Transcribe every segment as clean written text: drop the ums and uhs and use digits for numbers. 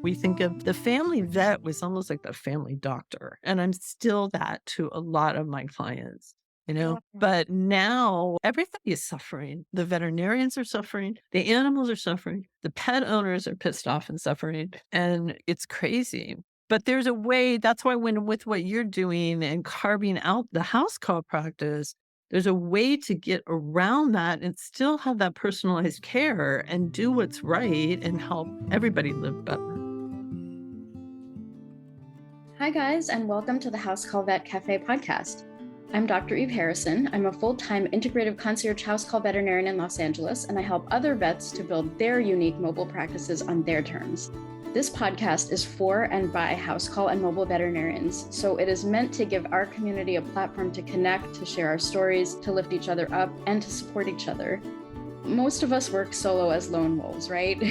We think of the family vet was almost like the family doctor, and I'm still that to a lot of my clients, Yeah. but now everybody is suffering. The veterinarians are suffering, the animals are suffering, the pet owners are pissed off and suffering, and it's crazy. But there's a way that's why when with what you're doing and carving out the house call practice, there's a way to get around that and still have that personalized care and do what's right and help everybody live better. Hi, guys, and welcome to the House Call Vet Cafe podcast. I'm Dr. Eve Harrison. I'm a full-time integrative concierge house call veterinarian in Los Angeles, and I help other vets to build their unique mobile practices on their terms. This podcast is for and by house call and mobile veterinarians, so it is meant to give our community a platform to connect, to share our stories, to lift each other up, and to support each other. Most of us work solo as lone wolves, right?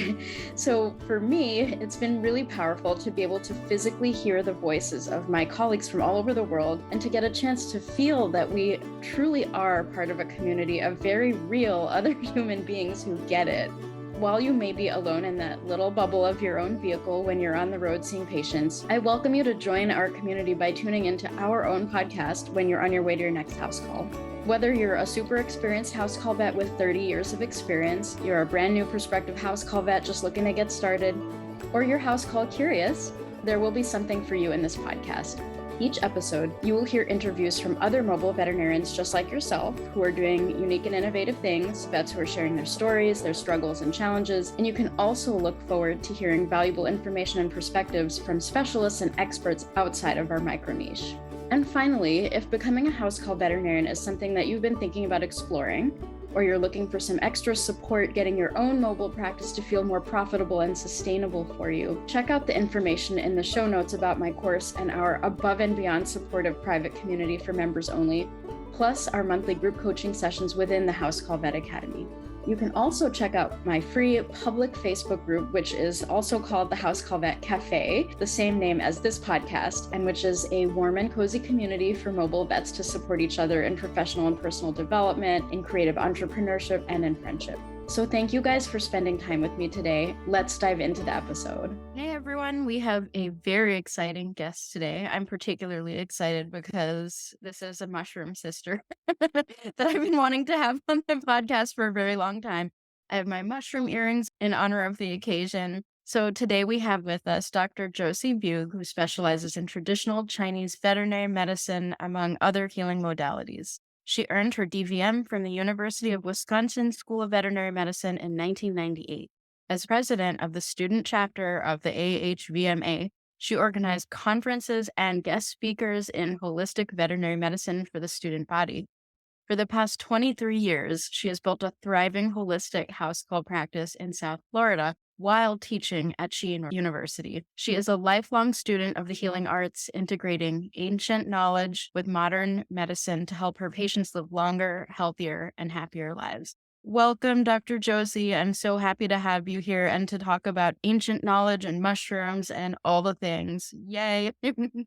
So for me, it's been really powerful to be able to physically hear the voices of my colleagues from all over the world and to get a chance to feel that we truly are part of a community of very real other human beings who get it. While you may be alone in that little bubble of your own vehicle when you're on the road seeing patients, I welcome you to join our community by tuning into our own podcast when you're on your way to your next house call. Whether you're a super experienced house call vet with 30 years of experience, you're a brand new prospective house call vet just looking to get started, or you're house call curious, there will be something for you in this podcast. Each episode, you will hear interviews from other mobile veterinarians just like yourself who are doing unique and innovative things, vets who are sharing their stories, their struggles and challenges, and you can also look forward to hearing valuable information and perspectives from specialists and experts outside of our micro niche. And finally, if becoming a house call veterinarian is something that you've been thinking about exploring, or you're looking for some extra support getting your own mobile practice to feel more profitable and sustainable for you, check out the information in the show notes about my course and our above and beyond supportive private community for members only, plus our monthly group coaching sessions within the House Call Vet Academy. You can also check out my free public Facebook group, which is also called the House Call Vet Cafe, the same name as this podcast, and which is a warm and cozy community for mobile vets to support each other in professional and personal development, in creative entrepreneurship, and in friendship. So thank you guys for spending time with me today. Let's dive into the episode. Hey everyone, we have a very exciting guest today. I'm particularly excited because this is a mushroom sister that I've been wanting to have on the podcast for a very long time. I have my mushroom earrings in honor of the occasion. So today we have with us Dr. Josie Beug, who specializes in traditional Chinese veterinary medicine, among other healing modalities. She earned her DVM from the University of Wisconsin School of Veterinary Medicine in 1998. As president of the student chapter of the AHVMA, she organized conferences and guest speakers in holistic veterinary medicine for the student body. For the past 23 years, she has built a thriving holistic house call practice in South Florida while teaching at Sheehan University. She is a lifelong student of the healing arts, integrating ancient knowledge with modern medicine to help her patients live longer, healthier, and happier lives. Welcome, Dr. Josie. I'm so happy to have you here and to talk about ancient knowledge and mushrooms and all the things. Yay.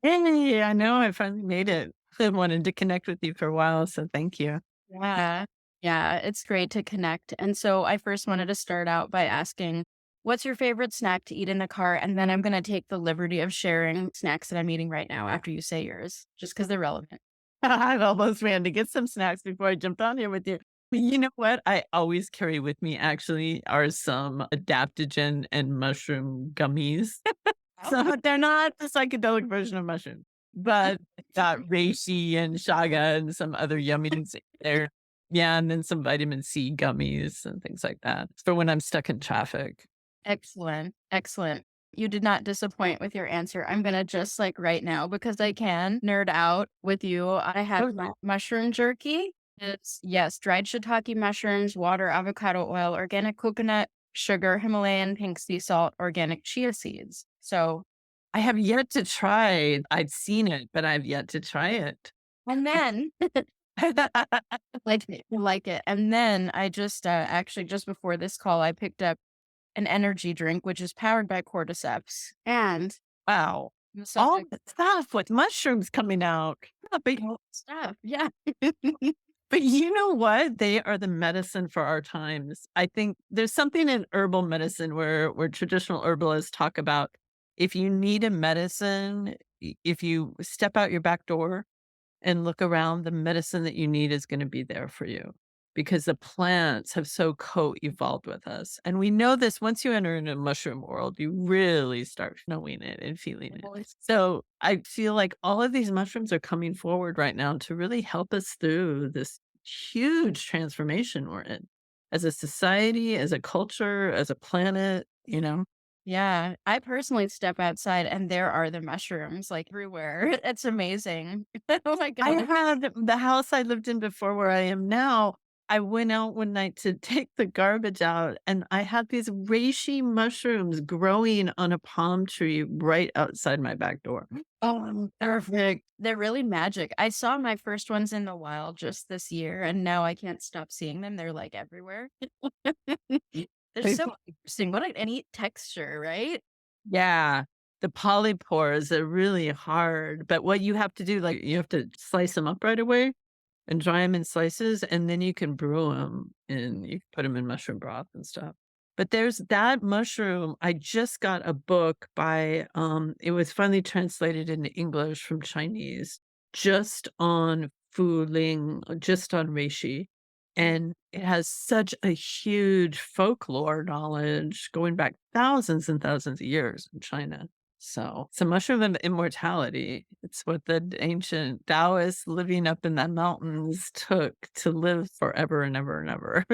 Hey, I know I finally made it. I wanted to connect with you for a while, so thank you. Yeah. Yeah, it's great to connect. And so I first wanted to start out by asking, what's your favorite snack to eat in the car? And then I'm going to take the liberty of sharing snacks that I'm eating right now after you say yours, just because they're relevant. I almost ran to get some snacks before I jumped on here with you. But you know what? I always carry with me actually are some adaptogen and mushroom gummies. So they're not the psychedelic version of mushroom, but got reishi and shaga and some other yummies there. Yeah, and then some vitamin C gummies and things like that for when I'm stuck in traffic. Excellent. Excellent. You did not disappoint with your answer. I'm going to just like right now, because I can nerd out with you. I Oh, have my mushroom jerky. It's, yes, dried shiitake mushrooms, water, avocado oil, organic coconut, sugar, Himalayan pink sea salt, organic chia seeds. So, I have yet to try. I've seen it, but I've yet to try it. and then like it. And then I just actually just before this call, I picked up an energy drink, which is powered by cordyceps. And Wow. the All subject the stuff with mushrooms coming out. Yeah, stuff. Yeah. but you know what? They are the medicine for our times. I think there's something in herbal medicine where traditional herbalists talk about If you need a medicine, if you step out your back door and look around, the medicine that you need is gonna be there for you because the plants have so co-evolved with us, and we know this once you enter into mushroom world, you really start knowing it and feeling it. So, I feel like all of these mushrooms are coming forward right now to really help us through this huge transformation we're in as a society, as a culture, as a planet, you know? Yeah, I personally step outside and there are the mushrooms, like, everywhere. It's amazing. Oh my I god. had the house I lived in before where I am now, I went out one night to take the garbage out, and I had these reishi mushrooms growing on a palm tree right outside my back door. Oh, perfect. They're really magic. I saw my first ones in the wild just this year, and now I can't stop seeing them. They're, like, everywhere. They're They so interesting. What a neat texture, right? Yeah, the polypores are really hard, but what you have to do, like, you have to slice them up right away and dry them in slices, and then you can brew them and you can put them in mushroom broth and stuff. But there's that mushroom I just got a book by, it was finally translated into English from Chinese, just on Fu Ling, just on reishi, and it has such a huge folklore knowledge going back thousands and thousands of years in China. So, it's a mushroom of immortality. It's what the ancient Taoists living up in the mountains took to live forever and ever and ever.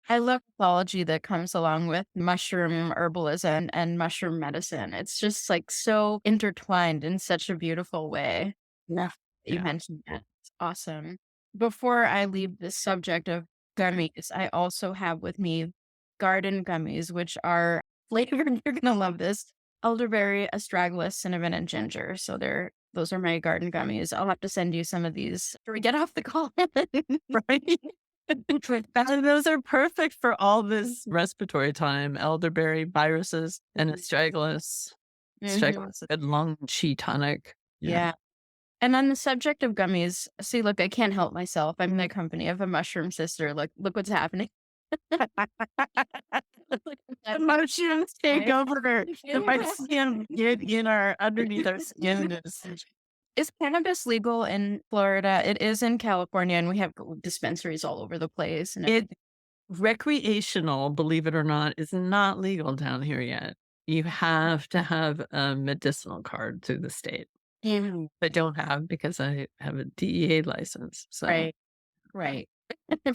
I love mythology that comes along with mushroom herbalism and mushroom medicine. It's just, like, so intertwined in such a beautiful way. Yeah. You Yeah. mentioned that. It's awesome. Before I leave the subject of gummies, I also have with me garden gummies, which are flavored you're gonna love this, elderberry, astragalus, cinnamon, and ginger. So those are my garden gummies. I'll have to send you some of these after we get off the call. Right? And those are perfect for all this respiratory time, elderberry, viruses, and astragalus. Mhm. Astragalus, a good lung chi tonic. Yeah. Yeah. And on the subject of gummies, see, look, I can't help myself. I'm in the company of a mushroom sister. Look what's happening. Look what's happening. Emotions take Right? over. My skin get in our underneath our skin Is cannabis legal in Florida? It is in California, and we have dispensaries all over the place and it everything. recreational, believe it or not, is not legal down here yet. You have to have a medicinal card through the state. Mhm. I don't have because I have a DEA license. So Right, right.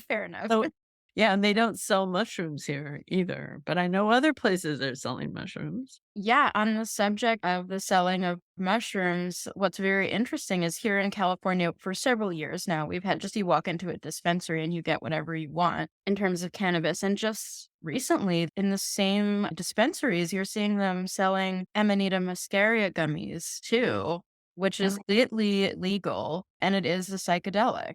Fair enough. so yeah, and they don't sell mushrooms here either, but I know other places are selling mushrooms. Yeah, on the subject of the selling of mushrooms, what's very interesting is here in California for several years now, we've had just you walk into a dispensary and you get whatever you want in terms of cannabis. And just recently, in the same dispensaries, you're seeing them selling Amanita muscaria gummies too, which is legally legal and it is a psychedelic.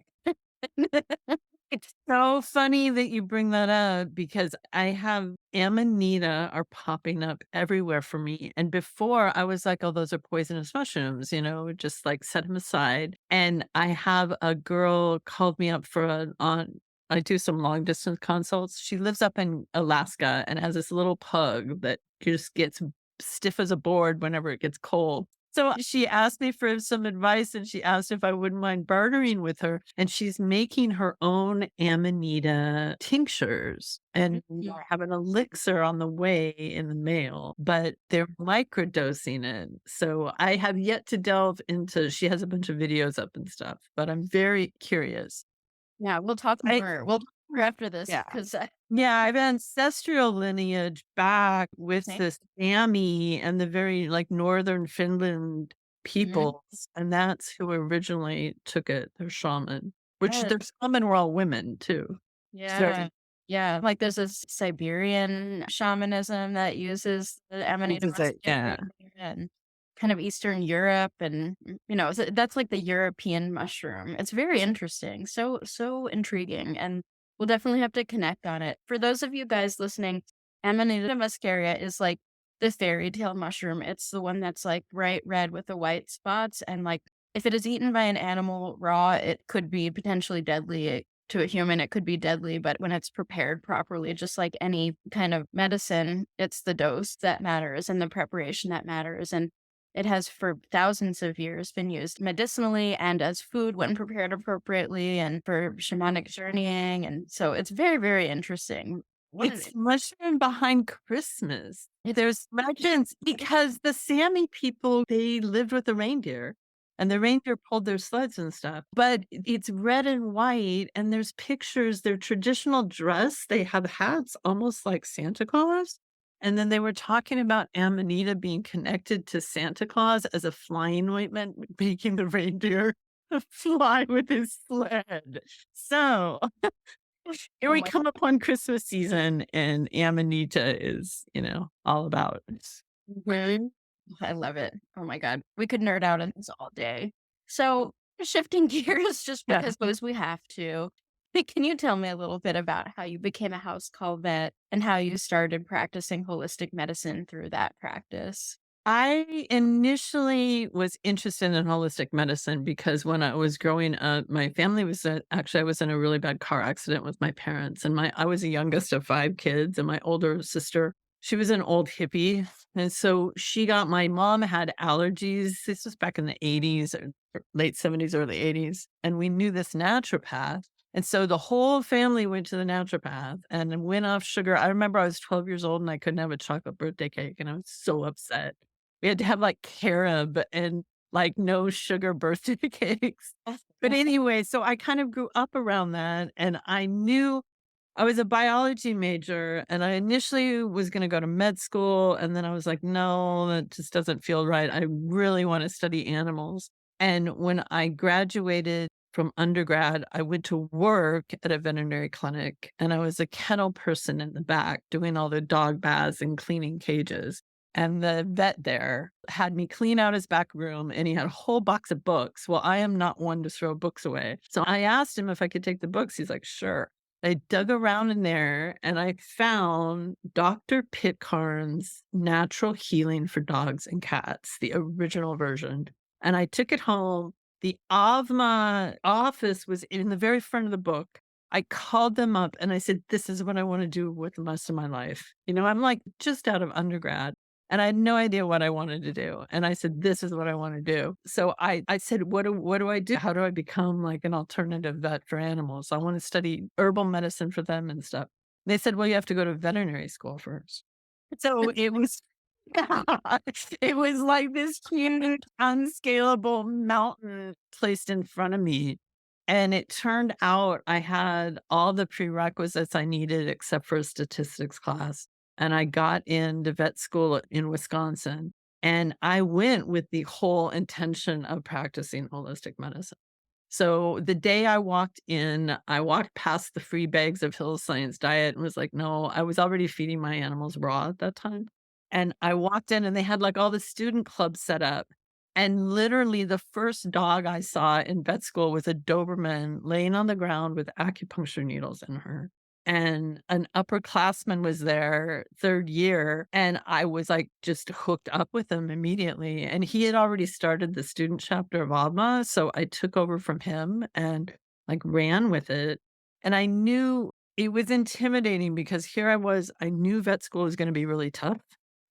It's so funny that you bring that up because I have amanita are popping up everywhere for me. And before I was like, oh, those are poisonous mushrooms, just like set them aside. And I have a girl called me up for I do some long distance consults. She lives up in Alaska and has this little pug that just gets stiff as a board whenever it gets cold. So she asked me for some advice and she asked if I wouldn't mind bartering with her. And she's making her own amanita tinctures. And I have an elixir on the way in the mail, but they're microdosing it. So I have yet to delve into, she has a bunch of videos up and stuff, but I'm very curious. Yeah, we'll talk I, more. We'll talk more after this yeah. because Yeah, I have ancestral lineage back with the Sami and the very, like, northern Finland peoples, and that's who originally took it, their shaman, which their shaman were all women too. So Yeah. Yeah, like, there's this Siberian shamanism that uses the Amanita yeah. muscaria and kind of Eastern Europe and, so that's like the European mushroom. It's very interesting, so intriguing, and we'll definitely have to connect on it. For those of you guys listening, Amanita muscaria is like the fairy tale mushroom. It's the one that's, like, bright red with the white spots, and, like, if it is eaten by an animal raw, it could be potentially deadly. to a human, it could be deadly, but when it's prepared properly, just like any kind of medicine, it's the dose that matters and the preparation that matters. And it has for thousands of years been used medicinally and as food when prepared appropriately and for shamanic journeying. And so it's very, very interesting. What is It's it? mushroom behind Christmas. There's legends because the Sami people, they lived with the reindeer and the reindeer pulled their sleds and stuff. But it's red and white and there's pictures, their traditional dress, they have hats almost like Santa Claus. And then they were talking about Amanita being connected to Santa Claus as a flying ointment, making the reindeer fly with his sled. So here Oh we my come upon Christmas season, and Amanita is, all about Mhm. I love it. Oh my god. We could nerd out on this all day. So, shifting gears just yeah. because suppose we have to. Can you tell me a little bit about how you became a house call vet and how you started practicing holistic medicine through that practice? I initially was interested in holistic medicine because when I was growing up, my family was actually I was in a really bad car accident with my parents, and my I was the youngest of 5 kids, and my older sister, she was an old hippie, and so my mom had allergies. This was back in the 80s or late 70s, early 80s, and we knew this naturopath, and so the whole family went to the naturopath and went off sugar. I remember I was 12 years old and I couldn't have a chocolate birthday cake, and I was so upset. We had to have, like, carob and, like, no sugar birthday cakes. But anyway, so I kind of grew up around that, and I knew I was a biology major, and I initially was gonna go to med school, and then I was like, "No, that just doesn't feel right. I really wanna study animals." And when I graduated from undergrad, I went to work at a veterinary clinic, and I was a kennel person in the back doing all the dog baths and cleaning cages. And the vet there had me clean out his back room, and he had a whole box of books. Well, I am not one to throw books away. So I asked him if I could take the books. He's like, "Sure." I dug around in there and I found Dr. Pitcairn's Natural Healing for Dogs and Cats, the original version. And I took it home. The AHVMA office was in the very front of the book. I called them up and I said, "This is what I want to do with the rest of my life." I'm like just out of undergrad. And I had no idea what I wanted to do. And I said, "This is what I want to do." So I said, what do I do? How do I become like an alternative vet for animals? I want to study herbal medicine for them and stuff. They said, "Well, you have to go to veterinary school first." So it was it was like this huge, unscalable mountain placed in front of me. And it turned out I had all the prerequisites I needed except for a statistics class. And I got into vet school in Wisconsin. And I went with the whole intention of practicing holistic medicine. So the day I walked in, I walked past the free bags of Hill Science Diet and was like, no, I was already feeding my animals raw at that time. And I walked in and they had like all the student clubs set up. And literally the first dog I saw in vet school was a Doberman laying on the ground with acupuncture needles in her. And an upperclassman was there 3rd year, and I was, like, just hooked up with him immediately, and he had already started the student chapter of AHVMA, so I took over from him and, like, ran with it, and I knew it was intimidating because here I was, I knew vet school was gonna be really tough,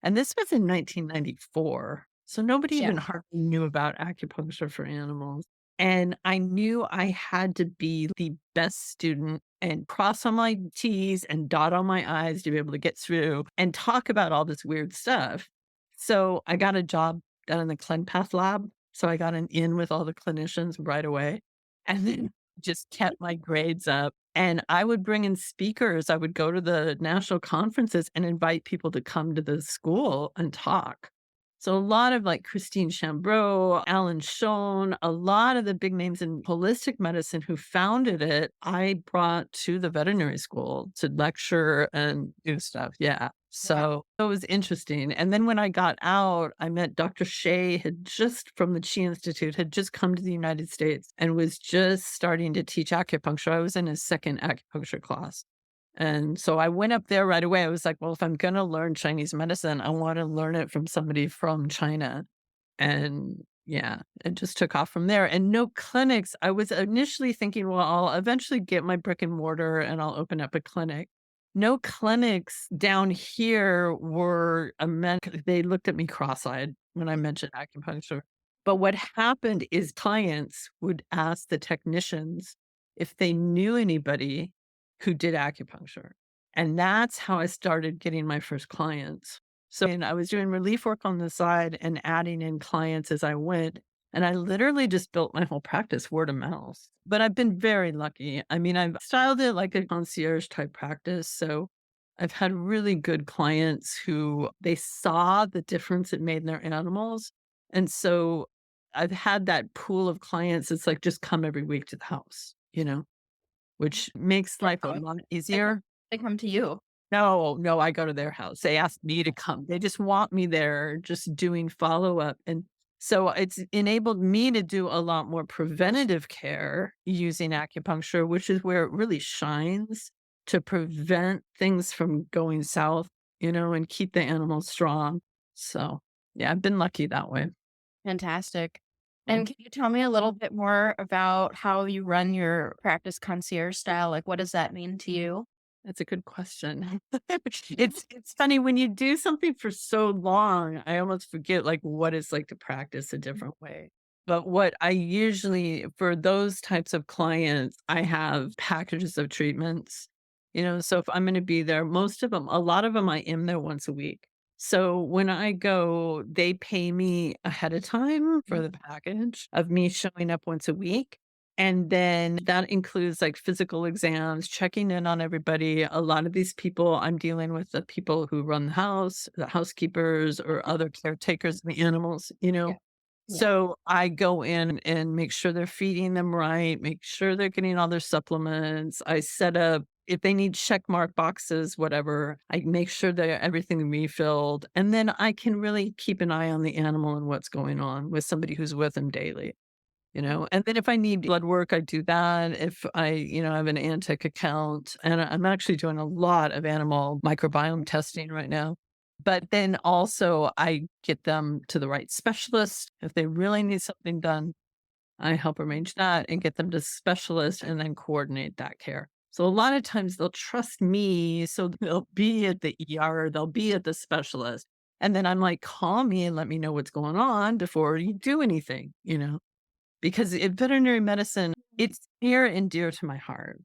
and this was in 1994, so nobody Yeah. even hardly knew about acupuncture for animals. And I knew I had to be the best student and cross all my T's and dot all my I's to be able to get through and talk about all this weird stuff. So I got a job down in the ClinPath lab. So I got an in with all the clinicians right away and then just kept my grades up. And I would bring in speakers. I would go to the national conferences and invite people to come to the school and talk. So a lot of like Christine Chambreau, Alan Schoen, a lot of the big names in holistic medicine who founded it, I brought to the veterinary school to lecture and do stuff. Yeah. Wow. So it was interesting. And then when I got out, I met Dr. Shea had just from the Chi Institute had just come to the United States and was just starting to teach acupuncture. I was in his second acupuncture class. And so I went up there right away. I was like, well, if I'm going to learn Chinese medicine, I want to learn it from somebody from China. And Yeah, it just took off from there, and no clinics. I was initially thinking, well, I'll eventually get my brick and mortar and I'll open up a clinic. No clinics down here were a men they looked at me cross-eyed when I mentioned acupuncture. But what happened is clients would ask the technicians if they knew anybody who did acupuncture, and that's how I started getting my first clients. So and I was doing relief work on the side and adding in clients as I went, and I literally just built my whole practice word of mouth. But I've been very lucky. I mean, I've styled it like a concierge type practice, so I've had really good clients who they saw the difference it made in their animals, and so I've had that pool of clients, it's like, just come every week to the house, which makes life a lot They come easier. they come to you. No, no, I go to their house. They ask me to come. They just want me there just doing follow-up, and so it's enabled me to do a lot more preventative care using acupuncture, which is where it really shines to prevent things from going south, and keep the animals strong. So, yeah, I've been lucky that way. Fantastic. And Mm. can you tell me a little bit more about how you run your practice concierge style? Like, what does that mean to you? That's a good question. It's funny when you do something for so long, I almost forget, like, what it's like to practice a different way. But what I usually for those types of clients, I have packages of treatments, so if I'm gonna be there, most of them, a lot of them, I am there once a week. So when I go, they pay me ahead of time for the package of me showing up once a week. And then that includes like physical exams, checking in on everybody. A lot of these people I'm dealing with the people who run the house, the housekeepers or other caretakers of the animals. Yeah. Yeah. So I go in and make sure they're feeding them right, make sure they're getting all their supplements. I set up if they need check mark boxes, whatever, I make sure that everything refilled. And then I can really keep an eye on the animal and what's going on with somebody who's with them daily. And then if I need blood work, I do that. If I have an Antec account, and I'm actually doing a lot of animal microbiome testing right now. But then also I get them to the right specialist. If they really need something done, I help arrange that and get them to specialist and then coordinate that care. So a lot of times they'll trust me, so they'll be at the ER, they'll be at the specialist. And then I'm like, call me and let me know what's going on before you do anything. Because in veterinary medicine, it's near and dear to my heart,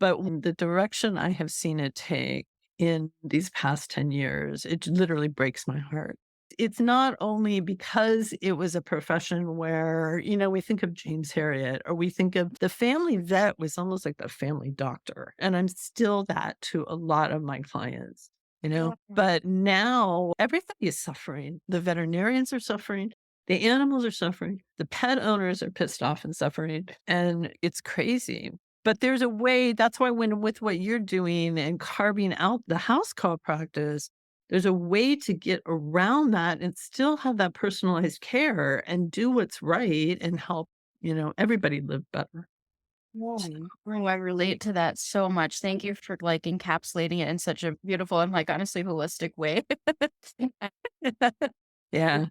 but the direction I have seen it take in these past 10 years, it literally breaks my heart. It's not only because it was a profession where we think of James Harriet or we think of the family vet was almost like the family doctor, and I'm still that to a lot of my clients. Yeah. But now everybody is suffering. The veterinarians are suffering. The animals are suffering. The pet owners are pissed off and suffering, and it's crazy. But there's a way that's why when with what you're doing and carving out the house call practice, there's a way to get around that and still have that personalized care and do what's right and help everybody live better. Oh, I relate to that so much. Thank you for like encapsulating it in such a beautiful and like honestly holistic way. Yeah.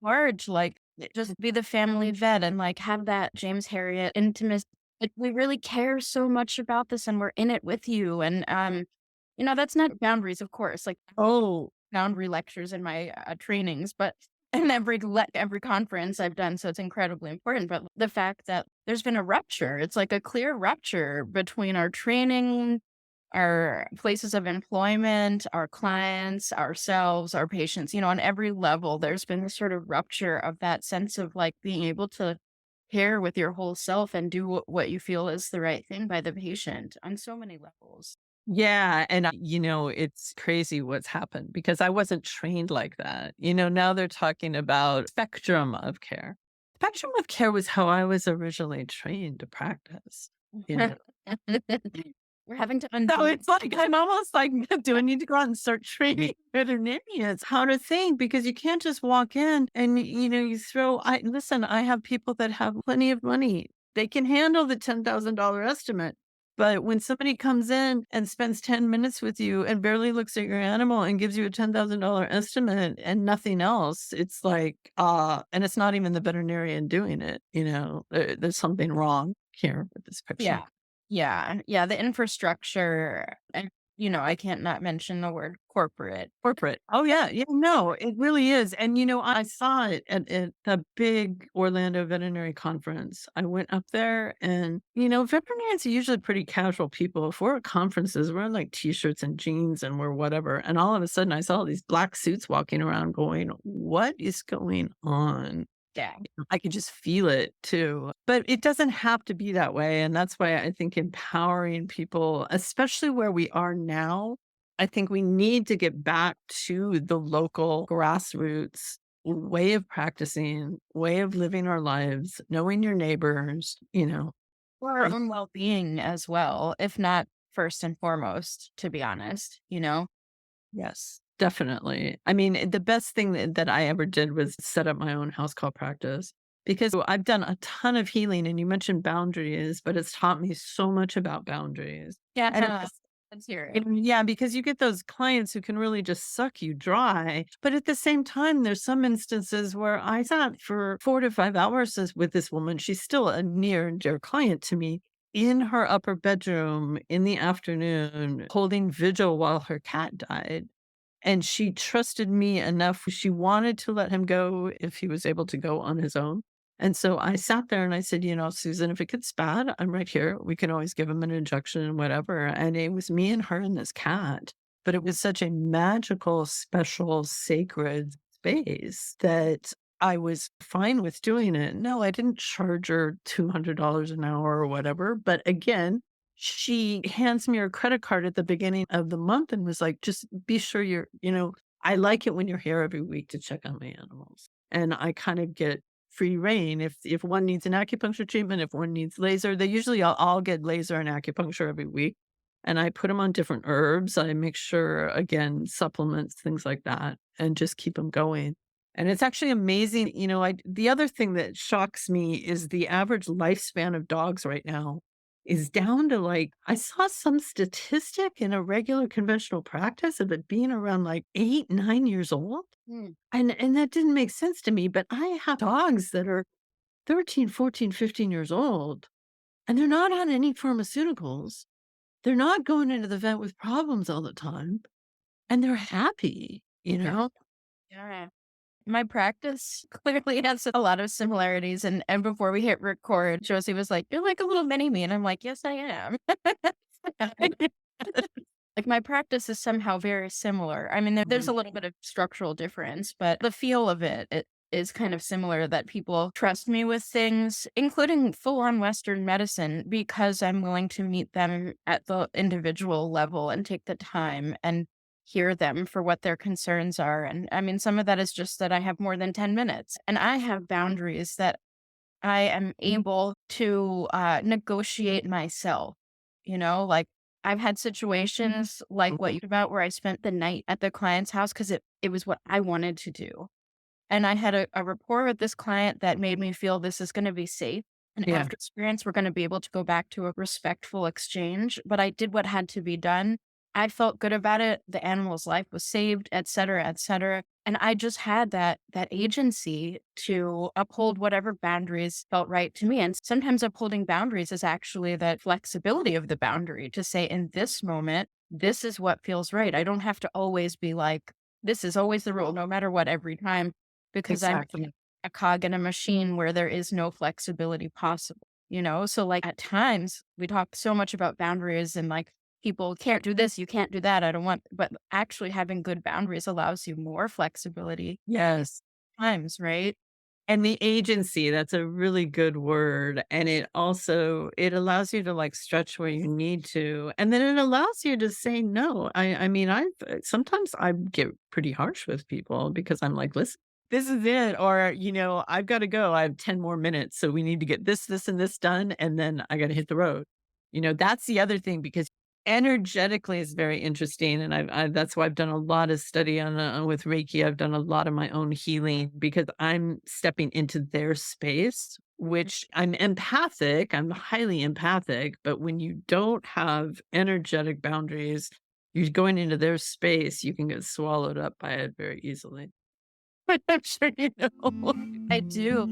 Large, like, just be the family vet and, like, have that James Harriet intimacy. Like, we really care so much about this, and we're in it with you, and, that's not boundaries, of course, like, Oh, boundary lectures in my, trainings, but in every conference I've done, so it's incredibly important, but the fact that there's been a rupture, it's like a clear rupture between our training, our places of employment, our clients, ourselves, our patients, on every level, there's been this sort of rupture of that sense of like being able to care with your whole self and do what you feel is the right thing by the patient on so many levels. yeah, and it's crazy what's happened because I wasn't trained like that. Now they're talking about spectrum of care. Spectrum of care was how I was originally trained to practice. You know? We're having to So undo. it's like I'm almost like, do I need to go out and start training veterinarians how to think? Because you can't just walk in and you throw. I listen. I have people that have plenty of money. They can handle the $10,000 estimate. But when somebody comes in and spends 10 minutes with you and barely looks at your animal and gives you a $10,000 estimate and nothing else, it's like, and it's not even the veterinarian doing it, there's something wrong here with this picture. Yeah. Yeah, the infrastructure and, I can't not mention the word corporate. Corporate. Oh, yeah. Yeah, no, it really is. And, I saw it at the big Orlando Veterinary Conference. I went up there and, veterinarians are usually pretty casual people. If we're at conferences, we're in like t-shirts and jeans and we're whatever. And all of a sudden I saw these black suits walking around going, what is going on? Yeah. I could just feel it too. But it doesn't have to be that way. And that's why I think empowering people, especially where we are now, I think we need to get back to the local grassroots way of practicing, way of living our lives, knowing your neighbors. For our own well-being as well, if not first and foremost, to be honest, Yes, definitely. I mean, the best thing that I ever did was set up my own house call practice because I've done a ton of healing and you mentioned boundaries, but it's taught me so much about boundaries. And Yeah. Let's hear it. yeah, because you get those clients who can really just suck you dry. But at the same time, there's some instances where I sat for 4 to 5 hours with this woman. She's still a near and dear client to me in her upper bedroom in the afternoon, holding vigil while her cat died. And she trusted me enough. She wanted to let him go if he was able to go on his own. And so I sat there and I said, Susan, if it gets bad, I'm right here. We can always give him an injection and whatever. And it was me and her and this cat. But it was such a magical, special, sacred space that I was fine with doing it. No, I didn't charge her $200 an hour or whatever. But again, she hands me her credit card at the beginning of the month and was like, "Just be sure I like it when you're here every week to check on my animals." And I kind of get free reign if one needs an acupuncture treatment, if one needs laser, they usually all get laser and acupuncture every week. And I put them on different herbs. I make sure, again, supplements, things like that, and just keep them going. And it's actually amazing. The other thing that shocks me is the average lifespan of dogs right now is down to like, I saw some statistic in a regular conventional practice of it being around like 8, 9 years old. Mm. And that didn't make sense to me. But I have dogs that are 13, 14, 15 years old, and they're not on any pharmaceuticals. They're not going into the vet with problems all the time, and they're happy, you Yeah. know? Yeah. My practice clearly has a lot of similarities, and before we hit record, Josie was like, "You're like a little mini me," and I'm like, "Yes, I am." Like, my practice is somehow very similar. I mean, there's Mhm. a little bit of structural difference, but the feel of it is kind of similar that people trust me with things, including full-on Western medicine, because I'm willing to meet them at the individual level and take the time and hear them for what their concerns are. And I mean, some of that is just that I have more than 10 minutes and I have boundaries that I am able to negotiate myself. Like I've had situations like what you about where I spent the night at the client's house because it was what I wanted to do. And I had a rapport with this client that made me feel this is going to be safe. And Yeah. after experience, we're going to be able to go back to a respectful exchange. But I did what had to be done. I felt good about it. The animal's life was saved, et cetera, et cetera. And I just had that agency to uphold whatever boundaries felt right to me. And sometimes upholding boundaries is actually that flexibility of the boundary to say, in this moment, this is what feels right. I don't have to always be like, this is always the rule, no matter what, every time because I'm Exactly. a cog in a machine where there is no flexibility possible, So, like, at times, we talk so much about boundaries and, like, people can't do this, you can't do that, I don't want but actually having good boundaries allows you more flexibility Yes. times, right? And the agency, that's a really good word, and it allows you to, like, stretch where you need to, and then it allows you to say no. I mean, sometimes I get pretty harsh with people because I'm like, "Listen, this is it," or, "I've gotta go. I have 10 more minutes, so we need to get this, and this done, and then I gotta hit the road." That's the other thing because Energetically is very interesting, and I that's why I've done a lot of study on, with Reiki. I've done a lot of my own healing because I'm stepping into their space, which I'm empathic, I'm highly empathic, but when you don't have energetic boundaries, you're going into their space, you can get swallowed up by it very easily. I'm sure you know. I do.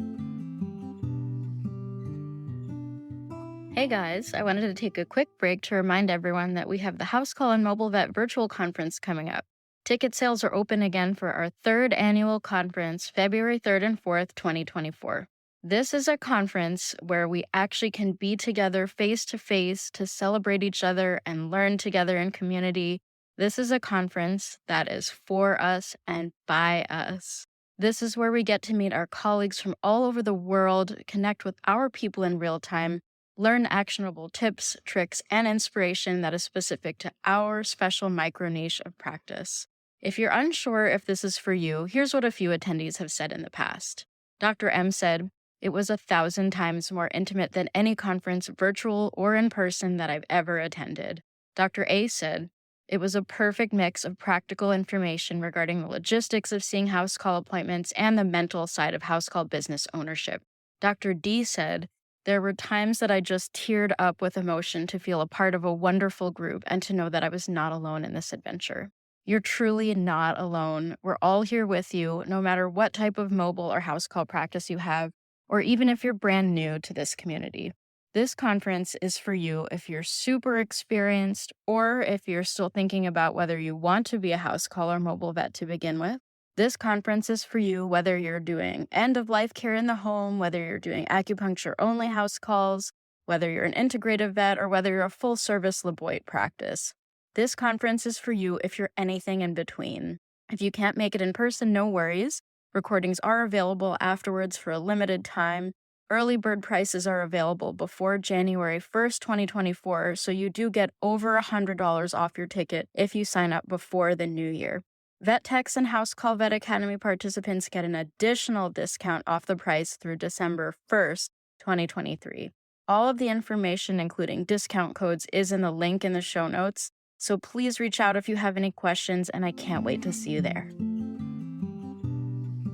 Hey guys, I wanted to take a quick break to remind everyone that we have the House Call and Mobile Vet virtual conference coming up. Ticket sales are open again for our third annual conference, February 3rd and 4th, 2024. This is a conference where we actually can be together face to face to celebrate each other and learn together in community. This is a conference that is for us and by us. This is where we get to meet our colleagues from all over the world, connect with our people in real time, learn actionable tips, tricks, and inspiration that is specific to our special micro niche of practice. If you're unsure if this is for you, here's what a few attendees have said in the past. Dr. M said, "It was 1,000 times more intimate than any conference, virtual or in person, that I've ever attended." Dr. A said, "It was a perfect mix of practical information regarding the logistics of seeing house call appointments and the mental side of house call business ownership." Dr. D said, "There were times that I just teared up with emotion to feel a part of a wonderful group and to know that I was not alone in this adventure." You're truly not alone. We're all here with you, no matter what type of mobile or house call practice you have, or even if you're brand new to this community. This conference is for you if you're super experienced or if you're still thinking about whether you want to be a house call or mobile vet to begin with. This conference is for you whether you're doing end-of-life care in the home, whether you're doing acupuncture-only house calls, whether you're an integrative vet, or whether you're a full-service Laboit practice. This conference is for you if you're anything in between. If you can't make it in person, no worries. Recordings are available afterwards for a limited time. Early bird prices are available before January 1st, 2024, so you do get over $100 off your ticket if you sign up before the new year. Vet Techs and House Call Vet Academy participants get an additional discount off the price through December 1st, 2023. All of the information, including discount codes, is in the link in the show notes, so please reach out if you have any questions, and I can't wait to see you there.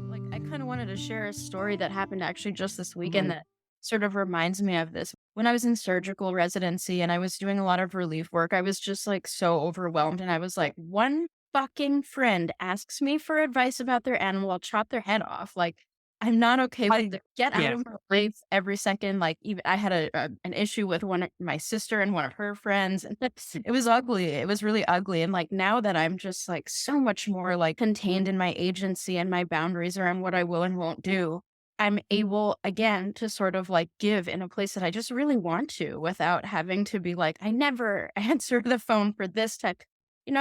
Like, I kind of wanted to share a story that happened actually just this weekend that sort of reminds me of this. When I was in surgical residency and I was doing a lot of relief work, I was just like so overwhelmed. And I was like, one fucking friend asks me for advice about their animal, I'll chop their head off. Like, I'm not okay with it. Get out Yeah. of my life every second. Like, even I had an issue with my sister and one of her friends, and it was ugly. It was really ugly. And like now that I'm just like so much more like contained in my agency and my boundaries around what I will and won't do, I'm able again to sort of like give in a place that I just really want to without having to be like, I never answer the phone for this type.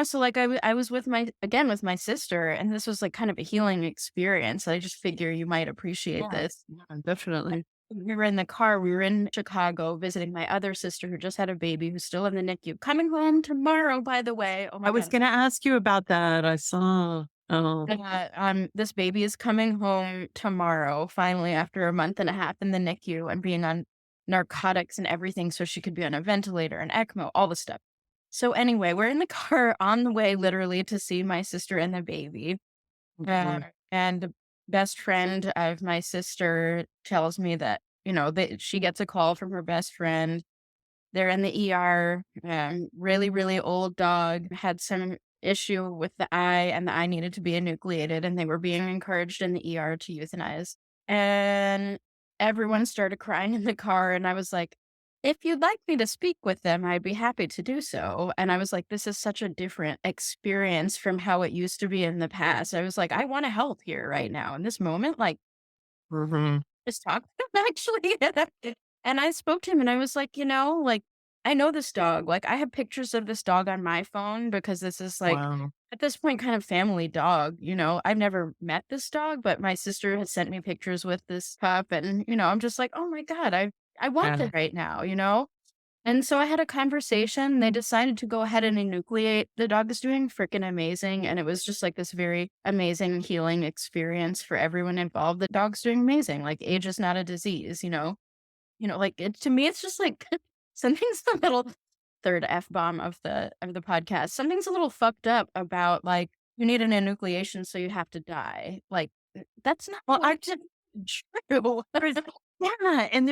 So like I was with with my sister, and this was like kind of a healing experience. I just figure you might appreciate this. Yeah, definitely. We were in the car. We were in Chicago visiting my other sister who just had a baby who's still in the NICU. Coming home tomorrow, by the way. Oh I my was God. gonna ask you about that. I saw. Oh, This baby is coming home tomorrow, finally, after a month and a half in the NICU and being on narcotics and everything, so she could be on a ventilator and ECMO, all the stuff. So anyway, we're in the car on the way literally to see my sister and the baby. mhm. And the best friend of my sister tells me that, that she gets a call from her best friend. They're in the ER. Really, really old dog had some issue with the eye, and the eye needed to be enucleated, and they were being encouraged in the ER to euthanize. And everyone started crying in the car, and I was like, if you'd like me to speak with them, I'd be happy to do so. And I was like, this is such a different experience from how it used to be in the past. I was like, I want to help here right now in this moment. Like, Mhm. just talk to him actually. And I spoke to him and I was like, like, I know this dog. Like, I have pictures of this dog on my phone because this is like, Wow. at this point, kind of family dog. I've never met this dog, but my sister has sent me pictures with this pup. And, I'm just like, oh my God, I want Yeah. this right now. And so I had a conversation. They decided to go ahead and enucleate. The dog is doing freaking amazing. And it was just like this very amazing healing experience for everyone involved. The dog's doing amazing. Like, age is not a disease. Like to me, it's just like something's a little third F-bomb of the podcast. Something's a little fucked up about, like, you need an enucleation, so you have to die. Like, that's not Well, I what just true. there's yeah, and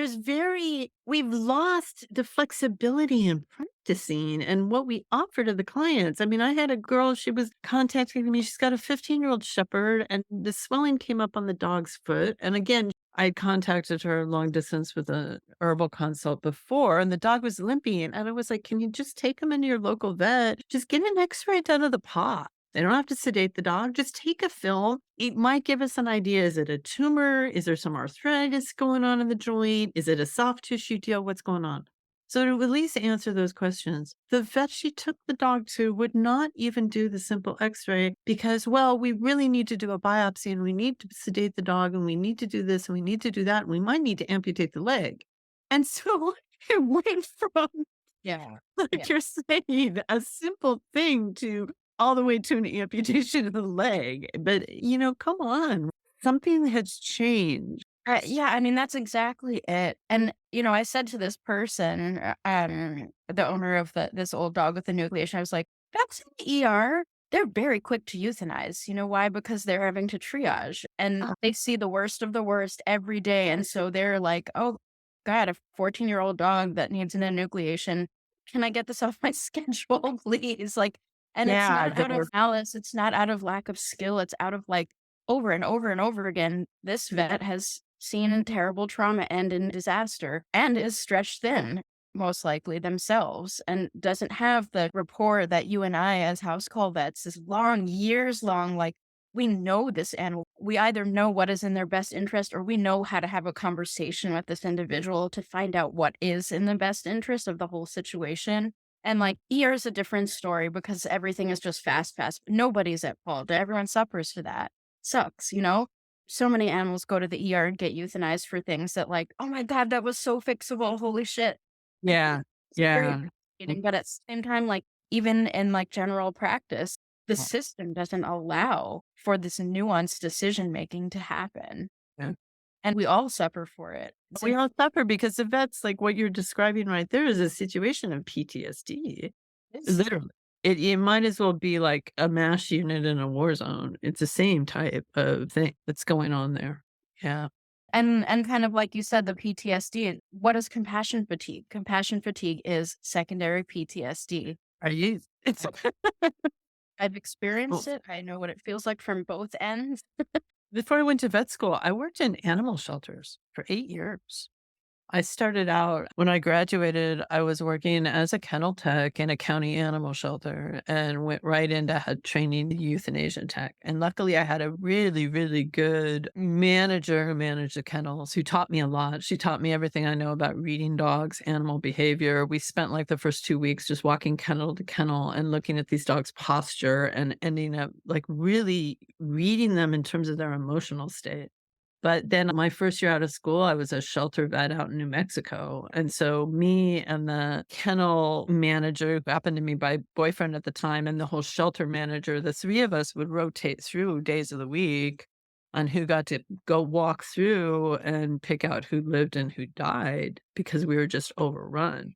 we've lost the flexibility in practicing and what we offer to the clients. I mean, I had a girl, she was contacting me. She's got a 15-year-old shepherd, and the swelling came up on the dog's foot. And again, I had contacted her long distance with a herbal consult before, and the dog was limping. And I was like, can you just take him into your local vet? Just get an x-ray done of the paw. They don't have to sedate the dog. Just take a film. It might give us an idea. Is it a tumor? Is there some arthritis going on in the joint? Is it a soft tissue deal? What's going on? So to at least answer those questions, the vet she took the dog to would not even do the simple x-ray because, well, we really need to do a biopsy and we need to sedate the dog and we need to do this and we need to do that and we might need to amputate the leg. And so it went from Yeah. like Yeah. you're saying, a simple thing to all the way to an amputation of the leg. But, come on. Something has changed. Yeah, I mean, that's exactly it. And, I said to this person, the owner of this old dog with the nucleation, I was like, "Dogs in the ER, they're very quick to euthanize. You know why? Because they're having to triage and they see the worst of the worst every day. And so they're like, oh, God, a 14-year-old dog that needs an enucleation. Can I get this off my schedule, please?" Like, and it's Yeah, not out of malice. It's not out of lack of skill. It's out of like, over and over and over again, this vet has seen terrible trauma end in disaster and is stretched thin, most likely themselves, and doesn't have the rapport that you and I, as house call vets, is long, years long. Like, we know this animal. We either know what is in their best interest or we know how to have a conversation with this individual to find out what is in the best interest of the whole situation. And like, ER is a different story because everything is just fast, fast. Nobody's at fault. Everyone suffers for that. Sucks, you know? So many animals go to the ER and get euthanized for things that like, "Oh my god, that was so fixable, holy shit." And yeah, it's very yeah. frustrating, but at the same time, like, even in, like, general practice, the system doesn't allow for this nuanced decision making to happen, Yeah. and we all suffer for it. It's We like all suffer because the vets, like what you're describing right there, is a situation of PTSD. this Literally. It might as well be like a MASH unit in a war zone. It's the same type of thing that's going on there. Yeah. and kind of like you said, the PTSD, what is compassion fatigue? Compassion fatigue is secondary PTSD. Are you it's I've well, experienced it, I know what it feels like from both ends. before I went to vet school, I worked in animal shelters for 8 years. I started out when I graduated, I was working as a kennel tech in a county animal shelter and went right into training euthanasia tech. And luckily, I had a really, really good manager who managed the kennels who taught me a lot. She taught me everything I know about reading dogs, animal behavior. We spent like the first 2 weeks just walking kennel to kennel and looking at these dogs' posture and ending up like really reading them in terms of their emotional state. But then my first year out of school, I was a shelter vet out in New Mexico. And so me and the kennel manager, who happened to be my boyfriend at the time, and the whole shelter manager, the three of us would rotate through days of the week on who got to go walk through and pick out who lived and who died because we were just overrun.